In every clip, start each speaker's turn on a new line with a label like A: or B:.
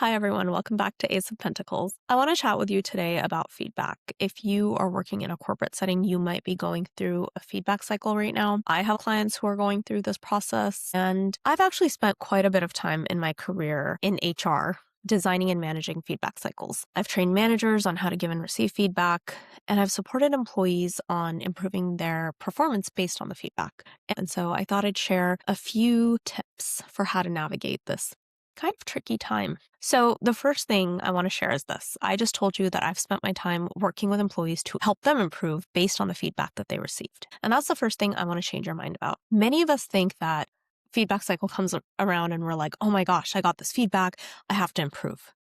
A: Hi, everyone. Welcome back to Ace of Pentacles. I want to chat with you today about feedback. If you are working in a corporate setting, you might be going through a feedback cycle right now. I have clients who are going through this process, and I've actually spent quite a bit of time in my career in HR designing and managing feedback cycles. I've trained managers on how to give and receive feedback, and I've supported employees on improving their performance based on the feedback. And so I thought I'd share a few tips for how to navigate this kind of tricky time. So the first thing I want to share is this. I just told you that I've spent my time working with employees to help them improve based on the feedback that they received. And that's the first thing I want to change your mind about. Many of us think that feedback cycle comes around and we're like, "Oh my gosh, I got this feedback. I have to improve."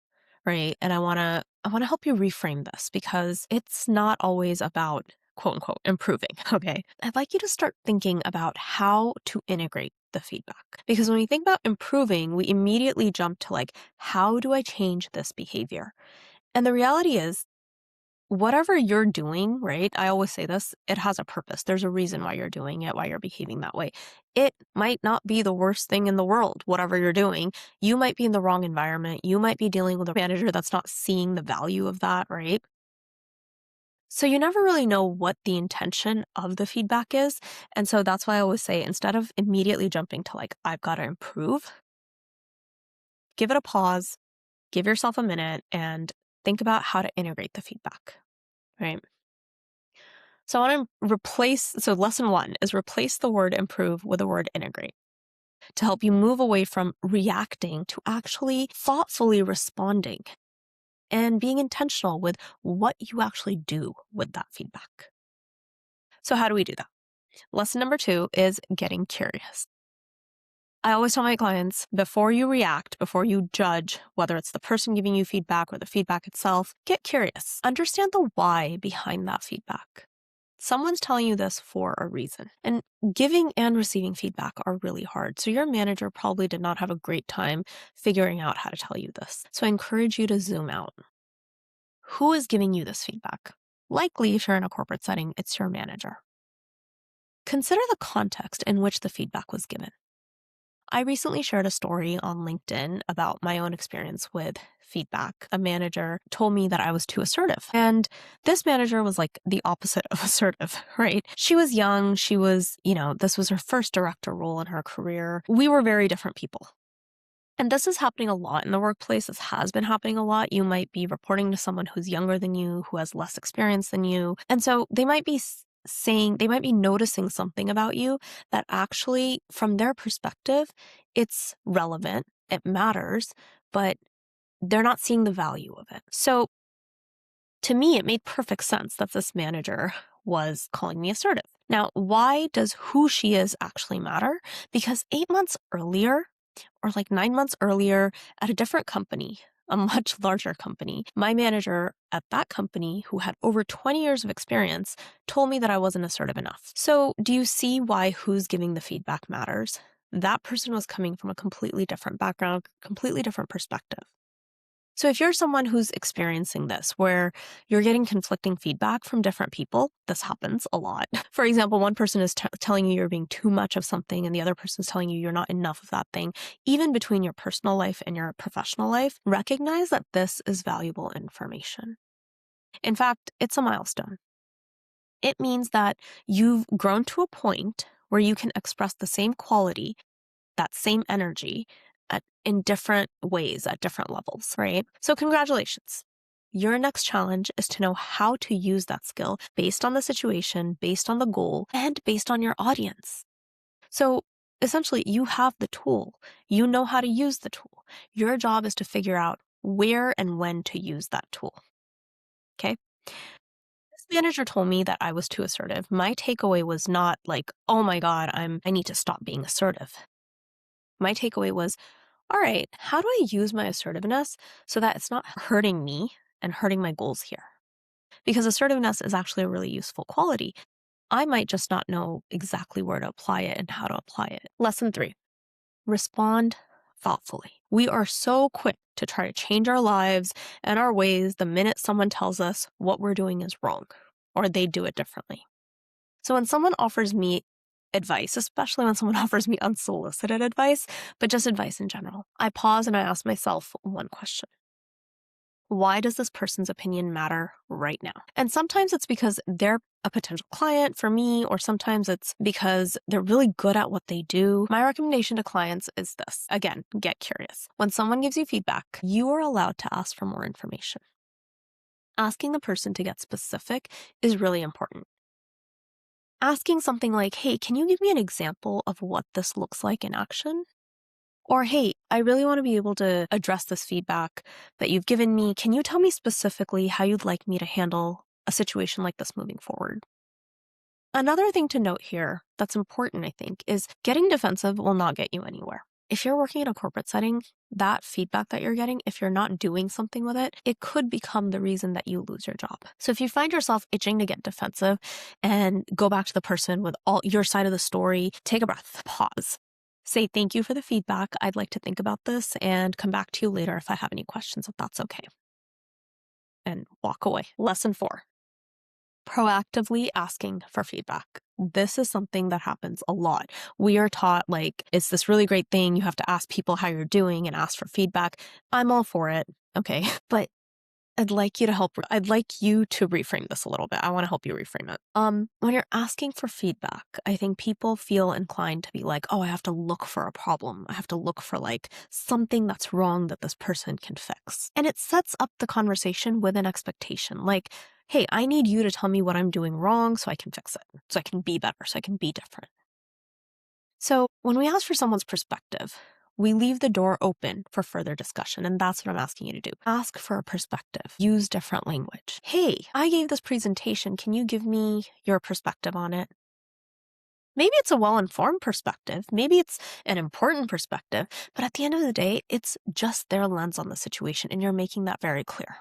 A: Right? And I want to help you reframe this because it's not always about quote unquote improving, okay? I'd like you to start thinking about how to integrate the feedback. Because when we think about improving, we immediately jump to like, how do I change this behavior? And the reality is, whatever you're doing, right? I always say this, it has a purpose. There's a reason why you're doing it, why you're behaving that way. It might not be the worst thing in the world, whatever you're doing. You might be in the wrong environment. You might be dealing with a manager that's not seeing the value of that, right? So you never really know what the intention of the feedback is. And so that's why I always say, instead of immediately jumping to like, I've got to improve, give it a pause, give yourself a minute and think about how to integrate the feedback, right? So I want to so lesson one is replace the word improve with the word integrate to help you move away from reacting to actually thoughtfully responding and being intentional with what you actually do with that feedback. So how do we do that? Lesson number two is getting curious. I always tell my clients, before you react, before you judge, whether it's the person giving you feedback or the feedback itself, get curious. Understand the why behind that feedback. Someone's telling you this for a reason. And giving and receiving feedback are really hard. So your manager probably did not have a great time figuring out how to tell you this. So I encourage you to zoom out. Who is giving you this feedback? Likely, if you're in a corporate setting, it's your manager. Consider the context in which the feedback was given. I recently shared a story on LinkedIn about my own experience with feedback. A manager told me that I was too assertive. And this manager was like the opposite of assertive, right? She was young. She was, this was her first director role in her career. We were very different people. And this is happening a lot in the workplace. This has been happening a lot. You might be reporting to someone who's younger than you, who has less experience than you. And so they might be they might be noticing something about you that actually, from their perspective, it's relevant, it matters, but they're not seeing the value of it. So to me, it made perfect sense that this manager was calling me assertive. Now, why does who she is actually matter? Because 8 months earlier, or like 9 months earlier at a different company, a much larger company, my manager at that company, who had over 20 years of experience, told me that I wasn't assertive enough. So do you see why who's giving the feedback matters? That person was coming from a completely different background, completely different perspective. So if you're someone who's experiencing this, where you're getting conflicting feedback from different people, this happens a lot. For example, one person is telling you you're being too much of something and the other person is telling you you're not enough of that thing. Even between your personal life and your professional life, recognize that this is valuable information. In fact, it's a milestone. It means that you've grown to a point where you can express the same quality, that same energy, in different ways at different levels, right? So congratulations. Your next challenge is to know how to use that skill based on the situation, based on the goal, and based on your audience. So essentially, you have the tool. You know how to use the tool. Your job is to figure out where and when to use that tool. Okay? This manager told me that I was too assertive. My takeaway was not like, "Oh my God, I need to stop being assertive." My takeaway was, all right, how do I use my assertiveness so that it's not hurting me and hurting my goals here? Because assertiveness is actually a really useful quality. I might just not know exactly where to apply it and how to apply it. Lesson three, respond thoughtfully. We are so quick to try to change our lives and our ways the minute someone tells us what we're doing is wrong or they do it differently. So when someone offers me advice, especially when someone offers me unsolicited advice, but just advice in general. I pause and I ask myself one question. Why does this person's opinion matter right now? And sometimes it's because they're a potential client for me, or sometimes it's because they're really good at what they do. My recommendation to clients is this. Again, get curious. When someone gives you feedback, you are allowed to ask for more information. Asking the person to get specific is really important. Asking something like, hey, can you give me an example of what this looks like in action? Or, hey, I really want to be able to address this feedback that you've given me. Can you tell me specifically how you'd like me to handle a situation like this moving forward? Another thing to note here that's important, I think, is getting defensive will not get you anywhere. If you're working in a corporate setting, that feedback that you're getting, if you're not doing something with it, it could become the reason that you lose your job. So if you find yourself itching to get defensive and go back to the person with all your side of the story, take a breath, pause. Say, thank you for the feedback. I'd like to think about this and come back to you later if I have any questions, if that's okay. And walk away. Lesson 4, proactively asking for feedback. This is something that happens a lot. We are taught, like, it's this really great thing. You have to ask people how you're doing and ask for feedback. I'm all for it. Okay. But I'd like you to reframe this a little bit. I want to help you reframe it. When you're asking for feedback, I think people feel inclined to be like, oh, I have to look for a problem. I have to look for like something that's wrong that this person can fix. And it sets up the conversation with an expectation. Like, hey, I need you to tell me what I'm doing wrong so I can fix it, so I can be better, so I can be different. So when we ask for someone's perspective, we leave the door open for further discussion, and that's what I'm asking you to do. Ask for a perspective. Use different language. Hey, I gave this presentation. Can you give me your perspective on it? Maybe it's a well-informed perspective. Maybe it's an important perspective. But at the end of the day, it's just their lens on the situation, and you're making that very clear.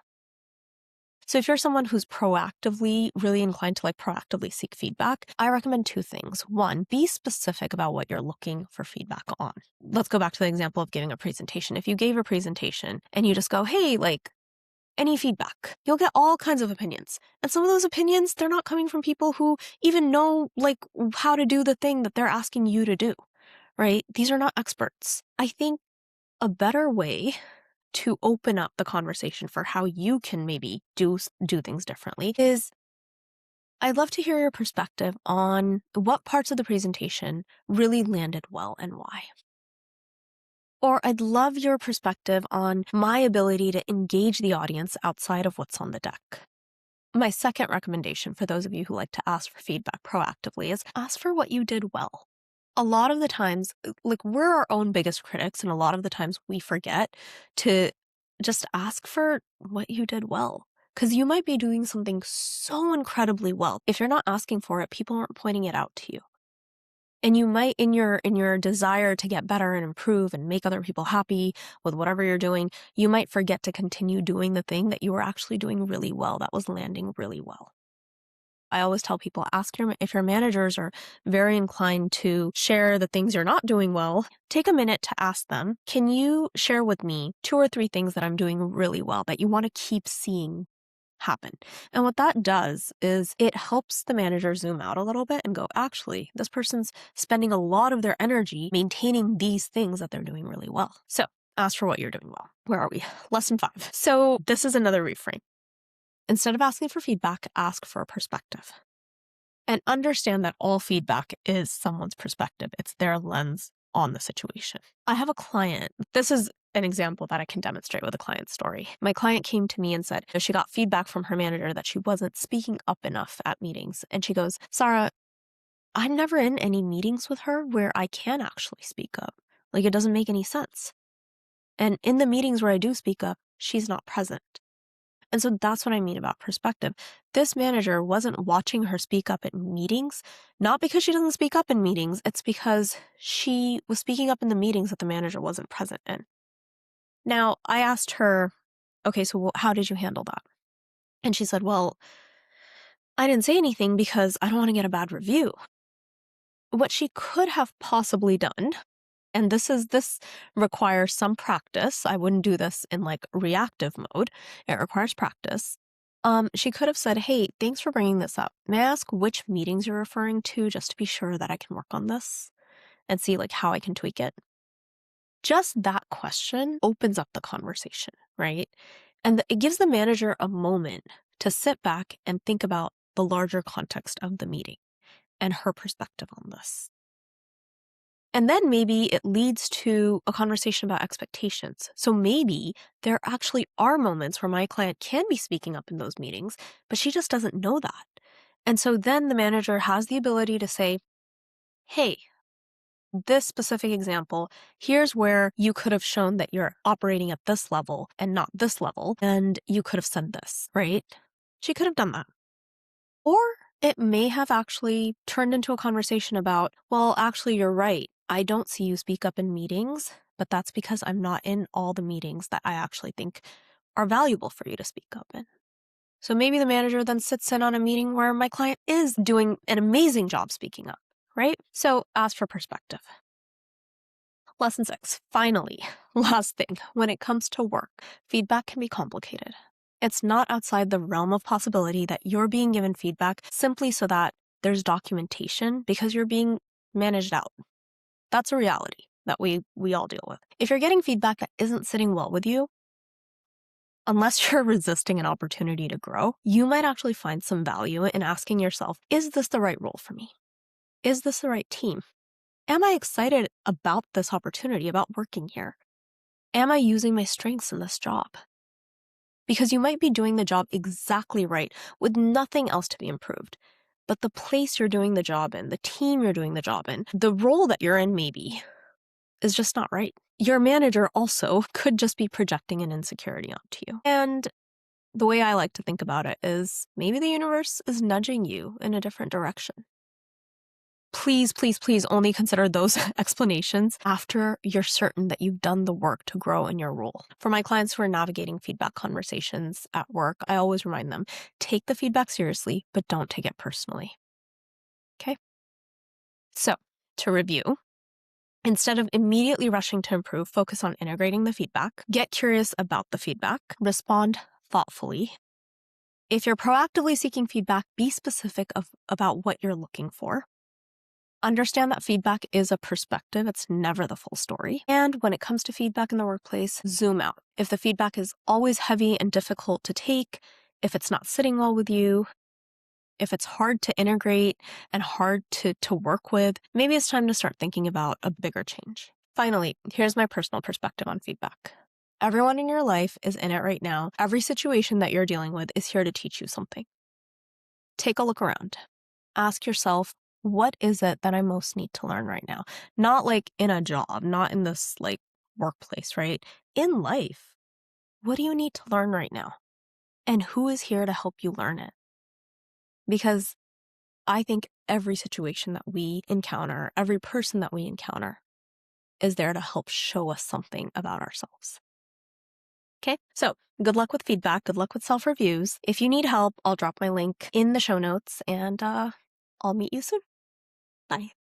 A: So if you're someone who's really inclined to proactively seek feedback, I recommend 2 things. 1, be specific about what you're looking for feedback on. Let's go back to the example of giving a presentation. If you gave a presentation and you just go, hey, any feedback, you'll get all kinds of opinions. And some of those opinions, they're not coming from people who even know how to do the thing that they're asking you to do, right? These are not experts. I think a better way to open up the conversation for how you can maybe do things differently is, I'd love to hear your perspective on what parts of the presentation really landed well and why. Or I'd love your perspective on my ability to engage the audience outside of what's on the deck. My second recommendation for those of you who like to ask for feedback proactively is ask for what you did well. A lot of the times, we're our own biggest critics, and a lot of the times we forget to just ask for what you did well. Because you might be doing something so incredibly well. If you're not asking for it, people aren't pointing it out to you. And you might, in your desire to get better and improve and make other people happy with whatever you're doing, you might forget to continue doing the thing that you were actually doing really well, that was landing really well. I always tell people, if your managers are very inclined to share the things you're not doing well, take a minute to ask them, can you share with me 2 or 3 things that I'm doing really well that you want to keep seeing happen? And what that does is it helps the manager zoom out a little bit and go, actually, this person's spending a lot of their energy maintaining these things that they're doing really well. So ask for what you're doing well. Where are we? Lesson 5. So this is another reframe. Instead of asking for feedback, ask for a perspective. And understand that all feedback is someone's perspective. It's their lens on the situation. I have a client. This is an example that I can demonstrate with a client story. My client came to me and said she got feedback from her manager that she wasn't speaking up enough at meetings. And she goes, Sarah, I'm never in any meetings with her where I can actually speak up. It doesn't make any sense. And in the meetings where I do speak up, she's not present. And so that's what I mean about perspective. This manager wasn't watching her speak up at meetings, not because she doesn't speak up in meetings. It's because she was speaking up in the meetings that the manager wasn't present in. Now, I asked her, okay, so how did you handle that? And she said, well, I didn't say anything because I don't want to get a bad review. What she could have possibly done, and this requires some practice. I wouldn't do this in reactive mode. It requires practice. She could have said, "Hey, thanks for bringing this up. May I ask which meetings you're referring to just to be sure that I can work on this and see like how I can tweak it?" Just that question opens up the conversation, right? And it gives the manager a moment to sit back and think about the larger context of the meeting and her perspective on this. And then maybe it leads to a conversation about expectations. So maybe there actually are moments where my client can be speaking up in those meetings, but she just doesn't know that. And so then the manager has the ability to say, "Hey, this specific example, here's where you could have shown that you're operating at this level and not this level, and you could have said this," right? She could have done that. Or it may have actually turned into a conversation about, "Well, actually, you're right. I don't see you speak up in meetings, but that's because I'm not in all the meetings that I actually think are valuable for you to speak up in." So maybe the manager then sits in on a meeting where my client is doing an amazing job speaking up, right? So ask for perspective. Lesson 6, finally, last thing, when it comes to work, feedback can be complicated. It's not outside the realm of possibility that you're being given feedback simply so that there's documentation because you're being managed out. That's a reality that we all deal with. If you're getting feedback that isn't sitting well with you, unless you're resisting an opportunity to grow, you might actually find some value in asking yourself, is this the right role for me? Is this the right team? Am I excited about this opportunity, about working here? Am I using my strengths in this job? Because you might be doing the job exactly right with nothing else to be improved. But the place you're doing the job in, the team you're doing the job in, the role that you're in maybe is just not right. Your manager also could just be projecting an insecurity onto you. And the way I like to think about it is maybe the universe is nudging you in a different direction. Please, please, please only consider those explanations after you're certain that you've done the work to grow in your role. For my clients who are navigating feedback conversations at work, I always remind them, take the feedback seriously, but don't take it personally. Okay? So, to review, instead of immediately rushing to improve, focus on integrating the feedback, get curious about the feedback, respond thoughtfully. If you're proactively seeking feedback, be specific about what you're looking for. Understand that feedback is a perspective. It's never the full story. And when it comes to feedback in the workplace, zoom out. If the feedback is always heavy and difficult to take, if it's not sitting well with you, if it's hard to integrate and hard to work with, maybe it's time to start thinking about a bigger change. Finally, here's my personal perspective on feedback. Everyone in your life is in it right now. Every situation that you're dealing with is here to teach you something. Take a look around. Ask yourself, what is it that I most need to learn right now? Not like in a job, not in this like workplace, right? In life, what do you need to learn right now? And who is here to help you learn it? Because I think every situation that we encounter, every person that we encounter is there to help show us something about ourselves. Okay, so good luck with feedback. Good luck with self-reviews. If you need help, I'll drop my link in the show notes and I'll meet you soon. Bye.